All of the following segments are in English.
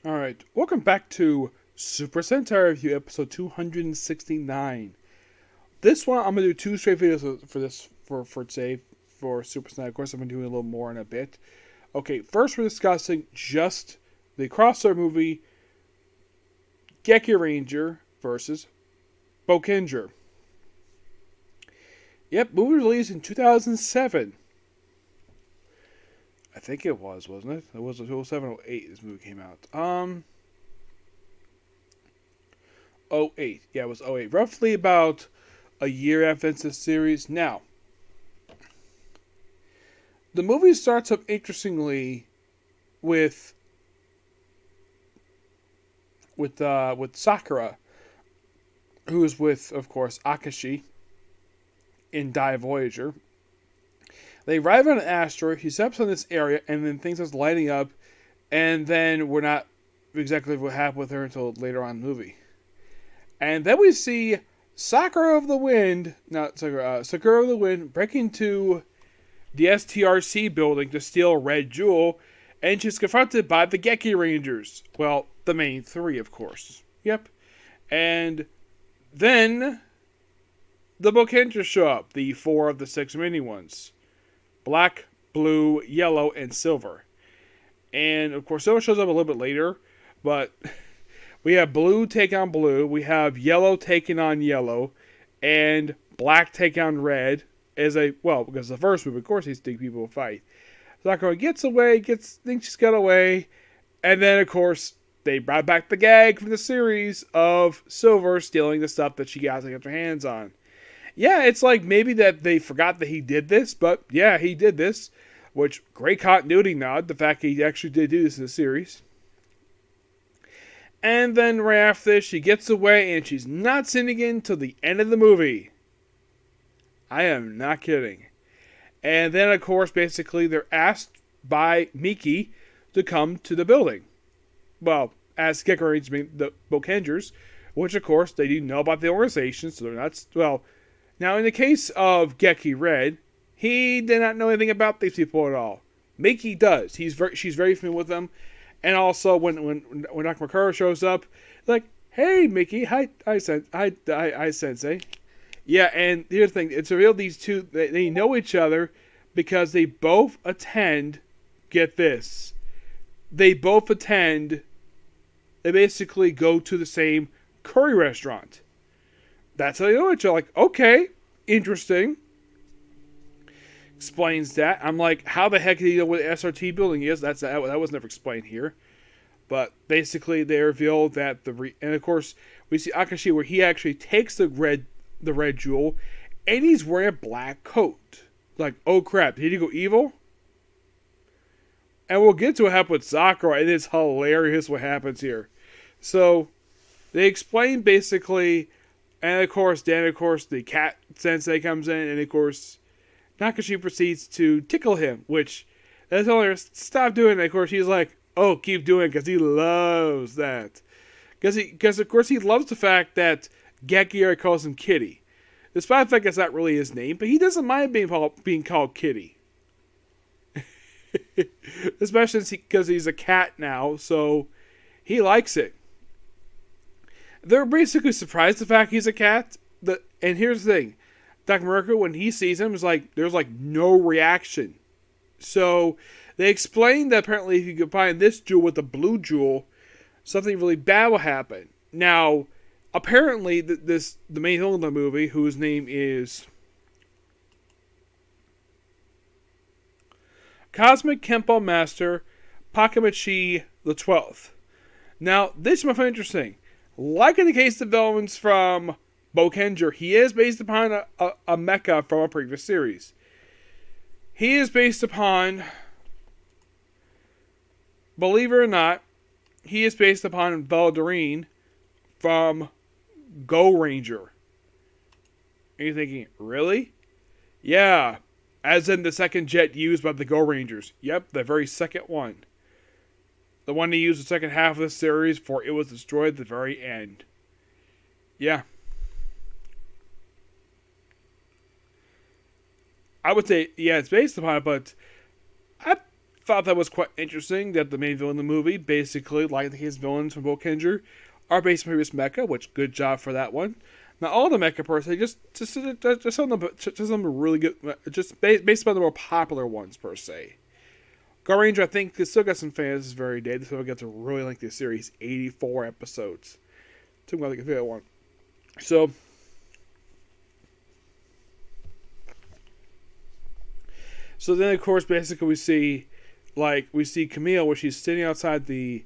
Alright, welcome back to Super Sentai Review episode 269. This one, I'm going to do two straight videos for today for Super Sentai. Of course, I'm going to do a little more in a bit. Okay, first we're discussing just the crossover movie Gekiranger versus Boukenger. Yep, movie released in 2007. I think it was, wasn't it? It was 2007 or 08 this movie came out. 08. Yeah, it was 08. Roughly about a year after the series. Now, the movie starts up interestingly with Sakura, who is with, of course, Akashi in Dai Voyager. They arrive on an asteroid, he steps on this area, and then things are lighting up, and then we're not exactly what happened with her until later on in the movie. And then we see Sakura of the Wind break into the STRC building to steal a red jewel, and she's confronted by the Gekirangers. Well, the main three, of course. Yep. And then the Boukenger show up, the four of the six mini ones. Black, blue, yellow, and silver. And, of course, silver shows up a little bit later, but we have blue take on blue, we have yellow taking on yellow, and black take on red because the first movie, of course, these three people fight. Sakura gets away, thinks she's got away, and then, of course, they brought back the gag from the series of Silver stealing the stuff that she got to get her hands on. Yeah, it's like maybe that they forgot that he did this, but yeah, he did this. Which, great continuity nod, the fact that he actually did do this in the series. And then right after this, she gets away and she's not seen again until the end of the movie. I am not kidding. And then, of course, basically, they're asked by Miki to come to the building. Well, as Gekiranger, the Boukengers, which, of course, they do know about the organization, so they're not, now, in the case of Geki Red, he did not know anything about these people at all. Miki does. She's very familiar with them. And also, when Nakamura shows up, like, hey, Miki, hi, Sensei. Yeah, and here's the thing. It's revealed these two, they know each other because they both attend, get this, they basically go to the same curry restaurant. That's how they know each other. Like, okay, interesting. Explains that. I'm like, how the heck do you know what the SRT building is? That was never explained here. But basically, they reveal that and of course, we see Akashi where he actually takes the red jewel, and he's wearing a black coat. Like, oh crap, did he go evil? And we'll get to what happened with Sakura, and it's hilarious what happens here. So, they explain basically. And of course, the cat sensei comes in, and of course, Nakashi proceeds to tickle him, which, that's all her, stop doing it. Of course, he's like, oh, keep doing it, because he loves that. Because of course, he loves the fact that Gekiranger calls him Kitty. Despite the fact that's not really his name, but he doesn't mind being called Kitty. Especially because he's a cat now, so he likes it. They're basically surprised the fact he's a cat. And here's the thing. Nakamura, when he sees him, there's no reaction. So they explain that apparently if you combine this jewel with the blue jewel, something really bad will happen. Now, apparently the main villain of the movie, whose name is Cosmic Kempo Master Pakamichi the 12th. Now, this might find interesting. Like in the case of developments from Boukenger, he is based upon a mecha from a previous series. He is based upon, believe it or not, he is based upon Veldorine from Go Ranger. And you're thinking, really? Yeah, as in the second jet used by the Go Rangers. Yep, the very second one. The one they used the second half of the series for it was destroyed at the very end. Yeah. I would say, yeah, it's based upon it, but thought that was quite interesting that the main villain in the movie, basically, like his villains from Boukenger, are based on previous mecha, which good job for that one. Not all the mecha per se, just some of them really good, just based on the more popular ones per se. Gekiranger, I think, still got some fans this very day. This will get to really lengthy series, 84 episodes. Took me like a favorite one. So then, of course, basically we see Camille where she's sitting outside the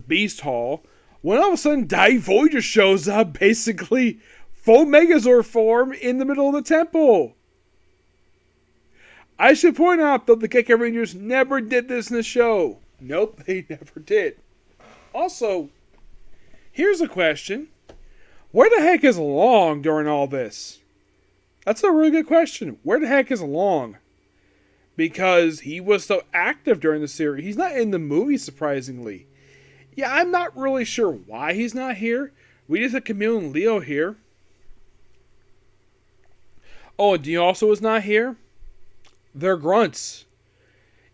Beast Hall, when all of a sudden Voyager shows up, basically full Megazord form in the middle of the temple. I should point out that the Gekarangers never did this in the show. Nope, they never did. Also, here's a question. Where the heck is Long during all this? That's a really good question. Where the heck is Long? Because he was so active during the series. He's not in the movie, surprisingly. Yeah, I'm not really sure why he's not here. We just had Camille and Leo here. Oh, and Dio also is not here? They're grunts.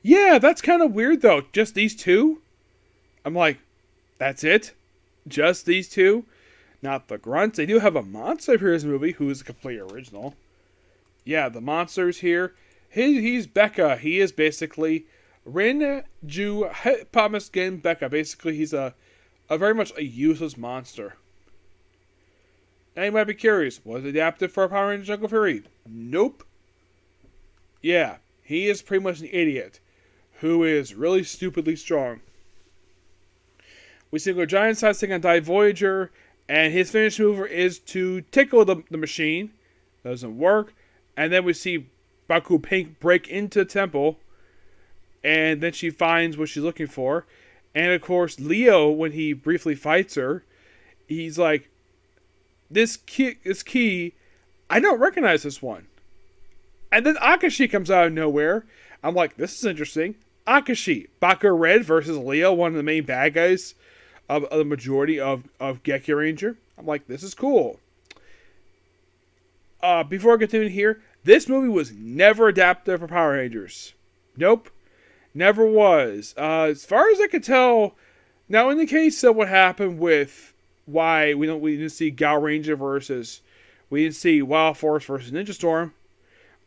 Yeah, that's kind of weird, though. Just these two? I'm like, that's it? Just these two? Not the grunts. They do have a monster here in this movie, who is a complete original. Yeah, the monster's here. He's Becca. He is basically Rin Ju Pamaskin Becca. Basically, he's a very much a useless monster. And you might be curious, was it adapted for Power Rangers Jungle Fury? Nope. Yeah, he is pretty much an idiot who is really stupidly strong. We see Giant Size taking on Voyager, and his finish mover is to tickle the machine. Doesn't work. And then we see Baku Pink break into the temple, and then she finds what she's looking for. And of course, Leo, when he briefly fights her, he's like, this key, I don't recognize this one. And then Akashi comes out of nowhere. I'm like, this is interesting. Akashi, Baku Red versus Leo, one of the main bad guys of the majority of Gekiranger. I'm like, this is cool. Before I continue here, this movie was never adapted for Power Rangers. Nope. Never was. As far as I could tell, now in the case of what happened with why we didn't see Gal Ranger we didn't see Wild Force versus Ninja Storm,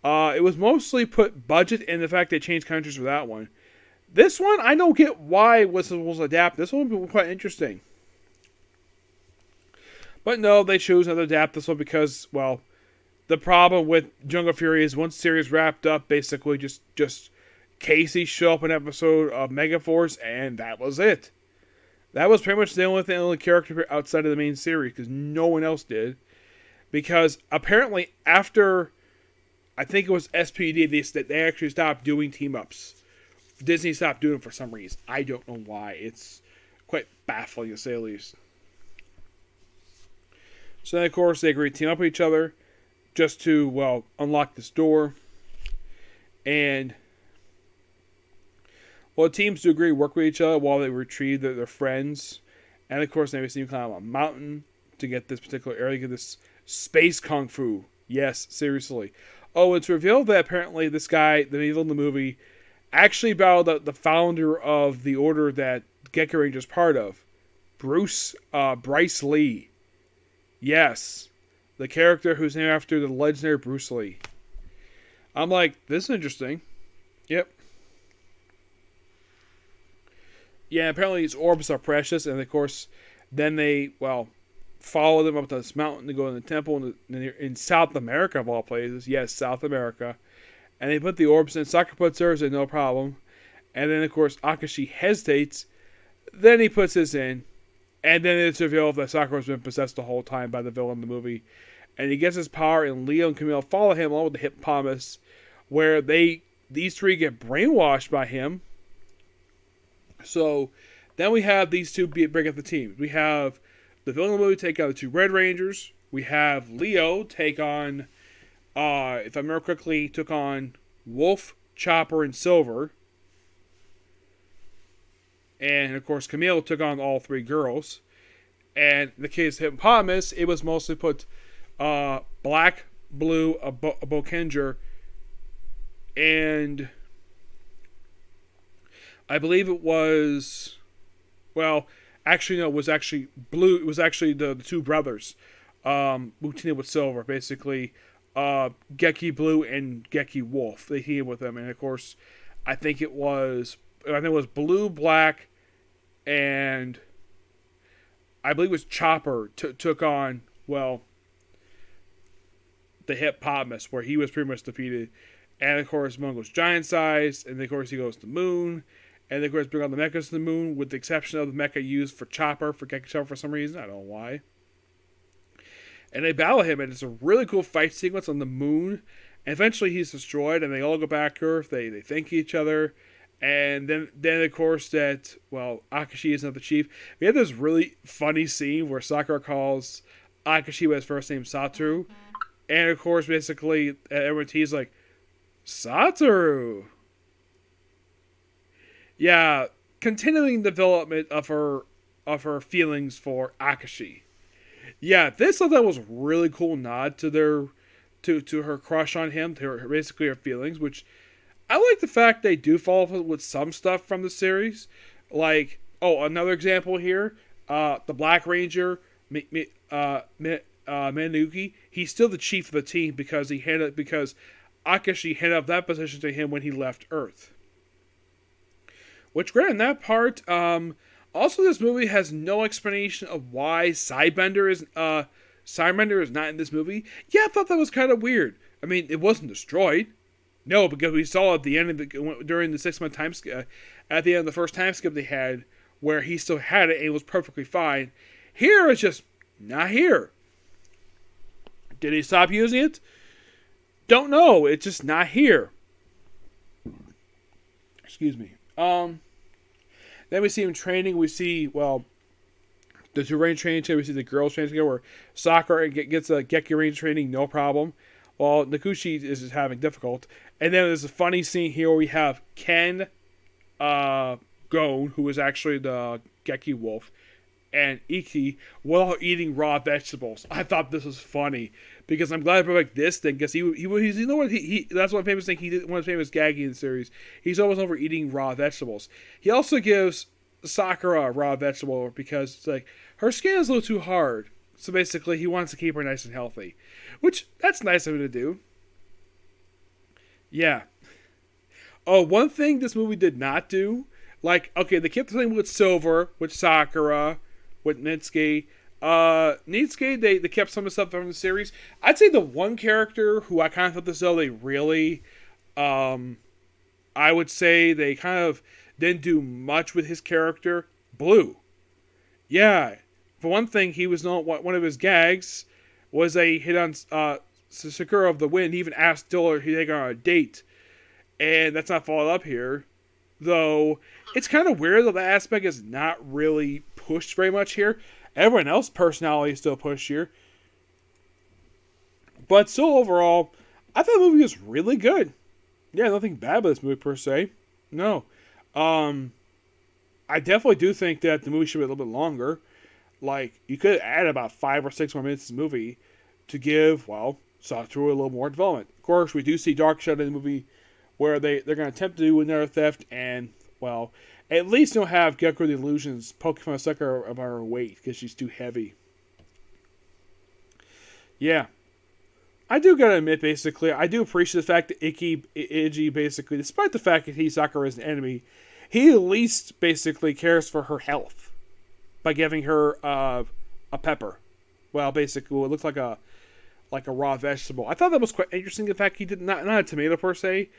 it was mostly put budget in the fact they changed countries for that one. This one, I don't get why this was adapted. This one was quite interesting. But no, they chose not to adapt this one because, well, the problem with Jungle Fury is once the series wrapped up, basically just Casey showed up in an episode of Megaforce, and that was it. That was pretty much the only character outside of the main series, because no one else did. Because apparently after, I think it was SPD, they actually stopped doing team-ups. Disney stopped doing it for some reason. I don't know why. It's quite baffling, to say the least. So then, of course, they agree to team up with each other just to, well, unlock this door. And, well, teams do agree to work with each other while they retrieve their friends. And, of course, they see climb a mountain to get this particular area, get this space kung fu. Yes, seriously. Oh, it's revealed that apparently this guy, the evil in the movie, actually battled the founder of the order that Gekiranger is part of, Bryce Lee. Yes, the character who's named after the legendary Bruce Lee. I'm like, this is interesting. Yep. Yeah, apparently his orbs are precious, and of course, then they, well, follow them up to this mountain to go in the temple in South America, of all places. Yes, South America. And they put the orbs in. Sakura puts hers in, no problem. And then, of course, Akashi hesitates. Then he puts his in. And then it's revealed that Sakura's been possessed the whole time by the villain in the movie. And he gets his power, and Leo and Camille follow him along with the hippopotamus, where these three get brainwashed by him. So then we have these two break up the team. We have the villain in the movie take on the two Red Rangers. We have Leo take on, if I remember correctly, took on Wolf, Chopper, and Silver. And, of course, Camille took on all three girls. And in the case of Hippopotamus, it was mostly put Black, Blue, a Boukenger, and I believe it was, well, actually no, it was actually Blue. It was actually the two brothers, who teamed with Silver, basically, Geki Blue and Geki Wolf. They teamed with them, and of course, I think it was Blue, Black, and I believe it was Chopper took on, well, the Hippopotamus, where he was pretty much defeated. And of course, Moon goes giant size, and of course he goes to the moon, and of course bring all the mechas to the moon, with the exception of the mecha used for Chopper, for Geki Chopper for some reason. I don't know why. And they battle him, and it's a really cool fight sequence on the moon. And eventually he's destroyed, and they all go back to Earth. They thank each other. And then of course that, well, Akashi is not the chief. We have this really funny scene where Sakura calls Akashi by his first name, Satoru. And of course, basically, everyone teases like, Satoru! Yeah, continuing development of her feelings for Akashi. Yeah, this I thought was a really cool nod to to her crush on him, to her, basically her feelings, which I like the fact they do follow up with some stuff from the series. Like, oh, another example here, the Black Ranger, Manuki, he's still the chief of the team because Akashi handed up that position to him when he left Earth. Which, granted, that part, also this movie has no explanation of why Sidebender is not in this movie. Yeah, I thought that was kind of weird. I mean, it wasn't destroyed. No, because we saw at the end of during the 6-month time skip, at the end of the first time skip they had, where he still had it and it was perfectly fine. Here it's just not here. Did he stop using it? Don't know. It's just not here. Excuse me. Then we see him training. We see, well, the two range training together. We see the girls training together, where Sakura gets a Gekiranger training, no problem, while Nakushi is just having difficult. And then there's a funny scene here where we have Ken, Gon, who is actually the Geki Wolf, and Iki, while eating raw vegetables. I thought this was funny because I'm glad I brought back this thing, because he's, you know what, he that's one famous thing he did, one of the famous gagging in the series. He's always over eating raw vegetables. He also gives Sakura a raw vegetable because it's like her skin is a little too hard, so basically he wants to keep her nice and healthy, which that's nice of him to do. Yeah. Oh, one thing this movie did not do, like, okay, they kept the thing with Silver, with Sakura, with Nitsuke. Nitsuke, they kept some of the stuff from the series. I'd say the one character who I kind of felt as though they really, I would say they kind of didn't do much with his character, Blue. Yeah. For one thing, he was not, one of his gags was a hit on Sakura of the Wind. He even asked Diller if he'd take her on a date. And that's not followed up here. Though, it's kind of weird that the aspect is not really pushed very much here. Everyone else's personality is still pushed here. But still, overall, I thought the movie was really good. Yeah, nothing bad about this movie, per se. No. I definitely do think that the movie should be a little bit longer. Like, you could add about 5 or 6 more minutes to the movie to give, well, Satoru a little more development. Of course, we do see Dark Shadow in the movie where they're going to attempt to do another theft, and, well, at least don't have Gecko the Illusions poking fun a sucker about her weight because she's too heavy. Yeah. I do gotta admit, basically, I do appreciate the fact that Iji, basically, despite the fact that Sakura is an enemy, he at least basically cares for her health by giving her a pepper. Well, basically, it looks like a raw vegetable. I thought that was quite interesting. The fact he did not a tomato per se.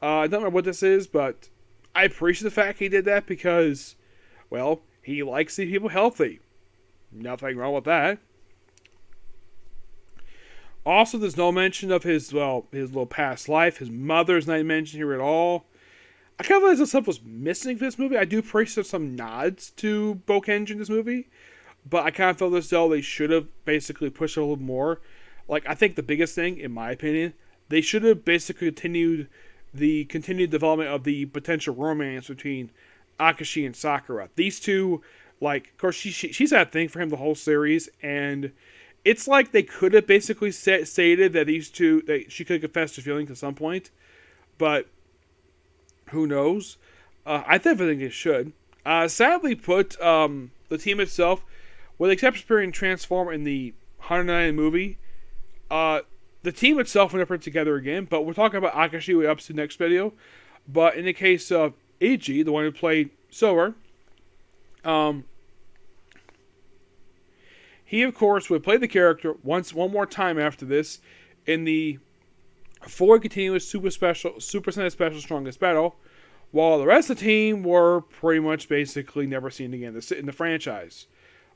I don't remember what this is, but I appreciate the fact he did that because, well, he likes to see people healthy. Nothing wrong with that. Also, there's no mention of his little past life. His mother's not mentioned here at all. I kind of realized that stuff was missing for this movie. I do appreciate some nods to Boukenger in this movie, but I kind of felt as though they should have basically pushed it a little more. Like, I think the biggest thing, in my opinion, they should have basically continued development of the potential romance between Akashi and Sakura. These two, like, of course, she's had a thing for him the whole series, and it's like they could have basically stated that these two, that she could confess to feelings at some point, but who knows? I definitely think it should. Sadly put, the team itself, with the exception of appearing Transform in the 109 movie, the team itself will never put together again. But we'll talk about Akashi way up to the next video. But in the case of Eiji, the one who played Silver, he of course would play the character one more time after this in the 4 continuous Super Sentai Special Strongest Battle, while the rest of the team were pretty much basically never seen again in the franchise.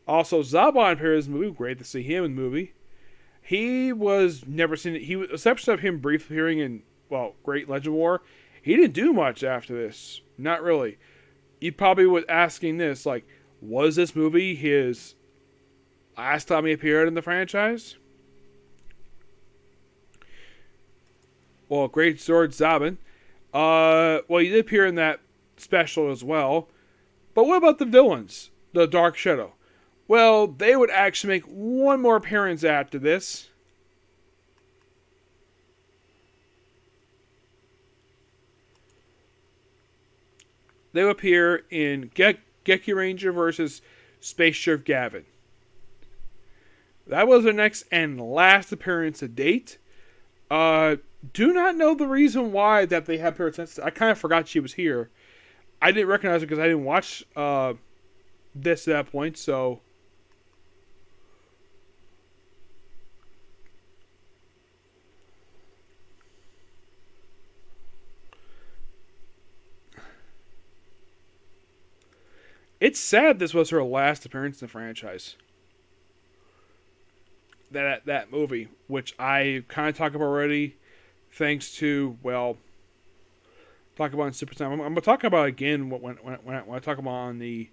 Also, Zaban appears in the movie. Great to see him in the movie. He was never seen. He was, exception of him briefly appearing in, well, Great Legend War. He didn't do much after this. Not really. You probably was asking this, like, was this movie his last time he appeared in the franchise? Well, Great Sword Zaban. Well, he did appear in that special as well. But what about the villains? The Dark Shadow. Well, they would actually make one more appearance after this. They would appear in Gekiranger versus Space Sheriff Gavin. That was their next and last appearance to date. Do not know the reason why that they had appearances. I kind of forgot she was here. I didn't recognize her because I didn't watch this at that point, so... It's sad this was her last appearance in the franchise. That movie, which I kind of talked about already, thanks to, well, talk about in Super Time. I'm going to talk about it again when I talk about on the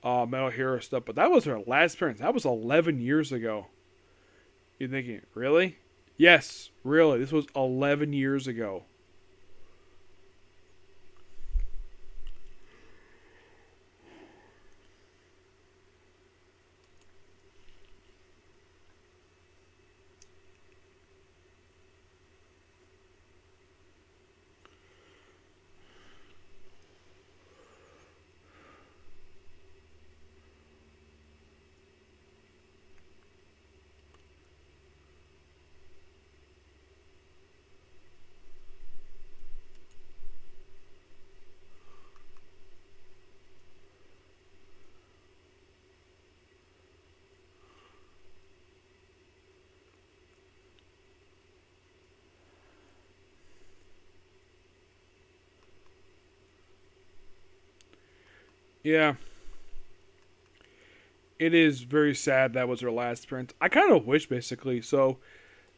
Metal Hero stuff, but that was her last appearance. That was 11 years ago. You're thinking, really? Yes, really. This was 11 years ago. Yeah. It is very sad that was her last appearance. I kind of wish, basically. So,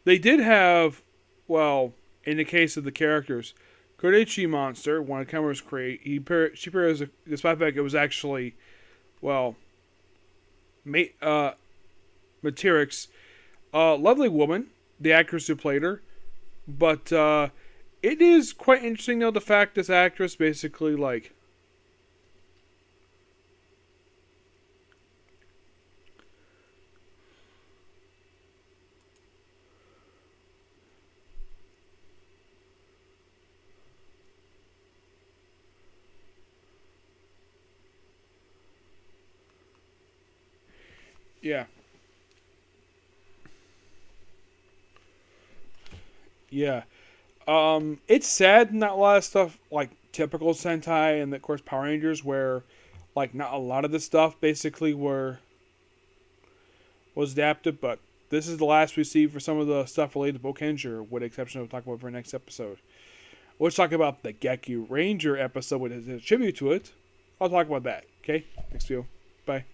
they did have, well, in the case of the characters, Kodachi Monster, one of Cameron's create, she appeared as, despite the fact it was actually, well, Materix, lovely woman, the actress who played her, but it is quite interesting, though, the fact this actress basically, like, yeah. Yeah. It's sad not a lot of stuff like typical Sentai and of course Power Rangers where like not a lot of this stuff basically was adapted, but this is the last we see for some of the stuff related to Boukenger, with the exception of talk about for our next episode. Let's talk about the Gekiranger episode with a tribute to it. I'll talk about that. Okay? Next video. Bye.